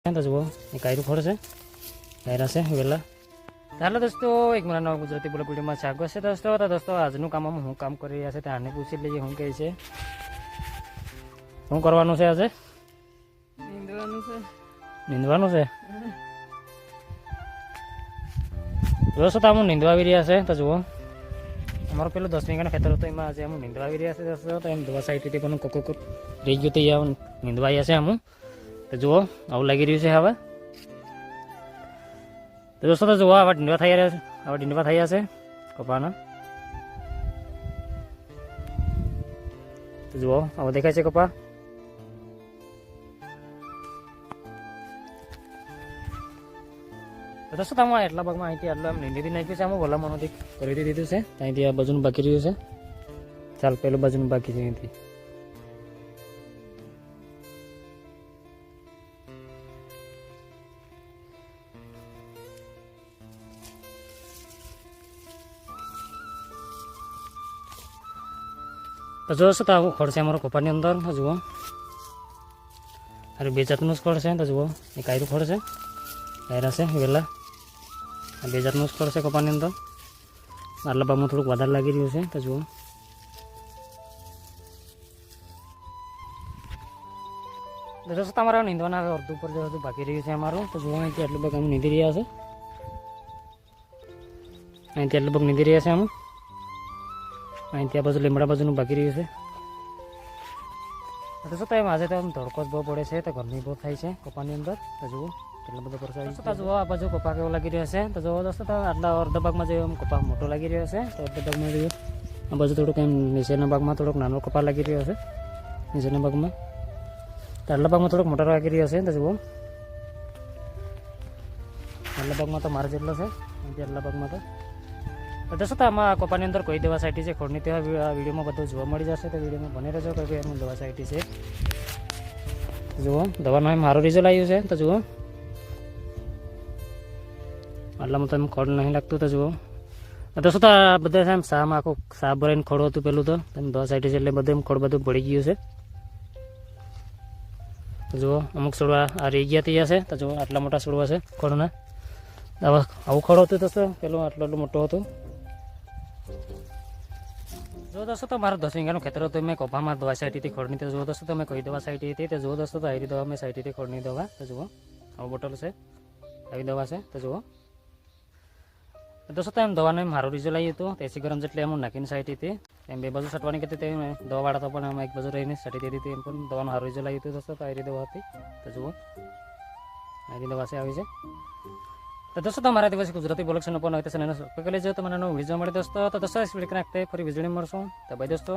તો જુઓ એ કાયરું ખોડ છે, કાયરા છે વેલા. ચાલો દોસ્તો, એક મારા નવા ગુજરાતી બ્લોગ વિડીયોમાં સ્વાગત છે દોસ્તો. આજનું કામમાં હું કામ કરી રહ્યા છે તે આને પૂછી લઈએ શું કહે છે, શું કરવાનું છે આજે? નીંદવાનું છે. જોશો તો આમ નીંદવા આવી રહ્યા છે. તો જુઓ અમારું પેલું 10 વીઘાનું ખેતર હતું, એમાં આજે અમુક નીંદવા આવી રહ્યા છે દોસ્તો. તો એમ દવા સાઈડથી પણ કોક રહી ગયું તો અહીંયા નીંદવા આવ્યા છે અમુક. તો જુઓ આવું લાગી રહ્યું છે હવે. તો દોસ્તો તો જુઓ આવા ડીંડવા થઈ રહ્યા છે, આવા ડીંડવા થયા છે કપાના. તો જુઓ આવો દેખાય છે કપા. તો દોસ્તો તમારે એટલા ભાગમાં અહીંથી આટલું આમ નીંદી નાખ્યું છે, આમ ભલામણોથી કરી દીધું છે. અહીંથી આ બાજુનું બાકી રહ્યું છે. ચાલ પેલું બાજુનું બાકી છે અહીંથી. તો જોશો તો આવું ખડ છે અમારો કપાની અંદર. તો જુઓ અરે બે જાતનું જ ખડ છે. તો જુઓ એ કાયરું ખડ છે, કાયરા છે વેલા. આ બે જાતનું જ ખડ છે કપાની અંદર. આટલા ભાગમાં થોડુંક વધારે લાગી રહ્યું છે. તો જુઓ દોસ્તો તમારા નીંદવાના હવે અડધું ઉપર જે બધું બાકી રહ્યું છે અમારું. તો જુઓ અહીંથી આટલું ભાગ અમે નીંદી રહ્યા છે, અહીંથી આટલું ભાગ નીંદી રહ્યા છે અમે. અહીંથી આ બાજુ લીમડા બાજુનું બાકી રહ્યું છે. તો શું થાય આજે તો આમ તડકો જ બહુ પડે છે, તો ગરમી બહુ થાય છે કપાની અંદર. તો જુઓ કેટલો બધો પરસાવી છે. જુઓ આ બાજુ કપા કેવો લાગી રહ્યો છે. તો જુઓ દોસ્તો તો આટલા અડધા ભાગમાં જે કપા મોટો લાગી રહ્યો છે, તો અડધા ભાગમાં જોઈએ આ બાજુ થોડુંક એમ નીચેના ભાગમાં થોડોક નાનો કપા લાગી રહ્યો છે નીચેના ભાગમાં. તો આટલા ભાગમાં થોડોક મોટો લાગી રહ્યો છે. તો જુઓ આટલા ભાગમાં તો મારે જેટલો છે, આટલા ભાગમાં તો દોસ્તો તો આમાં કપાની અંદર કોઈ દવા સાઈટી છે ખોડની તે વિડીયોમાં બધું જોવા મળી જશે. તો વિડીયોમાં બની રહેજો કોઈ એનું દવા સાઈટી છે. જુઓ દવાનું એમ સારું રિઝલ્ટ આવ્યું છે. તો જુઓ આટલામાં તો એમ ખોડ નહીં લાગતું. તો જુઓ દોસ્તો તો આ બધા છે એમ સામાં આખું સાફ ભરાઈને ખોડ હતું પેલું. તો એમ દવા સાઈટી છે એટલે બધું એમ ખોડ બધું પડી ગયું છે. તો જુઓ અમુક છોડવા આ રહી ગયા ત્યાં છે. તો જુઓ આટલા મોટા છોડવા છે ખોડના. આવું ખોડ હતું દોસ્તો, પેલું આટલું મોટું હતું. જો દોસ્તો તો મારું 10 વીઘાનું ખેતર હતું, મેં કપામાં દવા સાઈટીથી ખોડની. તો જુઓ દોસ્તો તમે કઈ દવા સાઈટી હતી. તો જુઓ દોસ્તો તો આવી દવા મેં સાઈટીથી ખોડની દવા. તો જુઓ આવું બોટલ છે, આવી દવા છે. તો જુઓ દોસ્તો એમ દવાનું એમ સારું રિઝલ્ટ આવ્યું હતું. 80 ગ્રામ જેટલી એમ નાખીને સાઈટીથી એમ બે બાજુ છટવાની હતી. તે દવાવાળા તો પણ એમ એક બાજુ રહીને છટી દીધી હતી. એમ પણ દવાનું સારું રિઝલ્ટ આવ્યું હતું દોસ્તો. તો આવી દવા હતી. તો જુઓ આવી દવા છે આવી છે. તો દોસ્તો તમારા દિવસ ગુજરાતી બ્લોગ ચેનલ પર હોય તો ચેનલને સબસ્ક્રાઇબ કરી લેજો. તો મને નવો વિડીયો મળે દોસ્તો. તો દોસ્તો ઇસ વિડીયો નાખતે ફરી વીજળી મળશું. તો બાય દોસ્તો.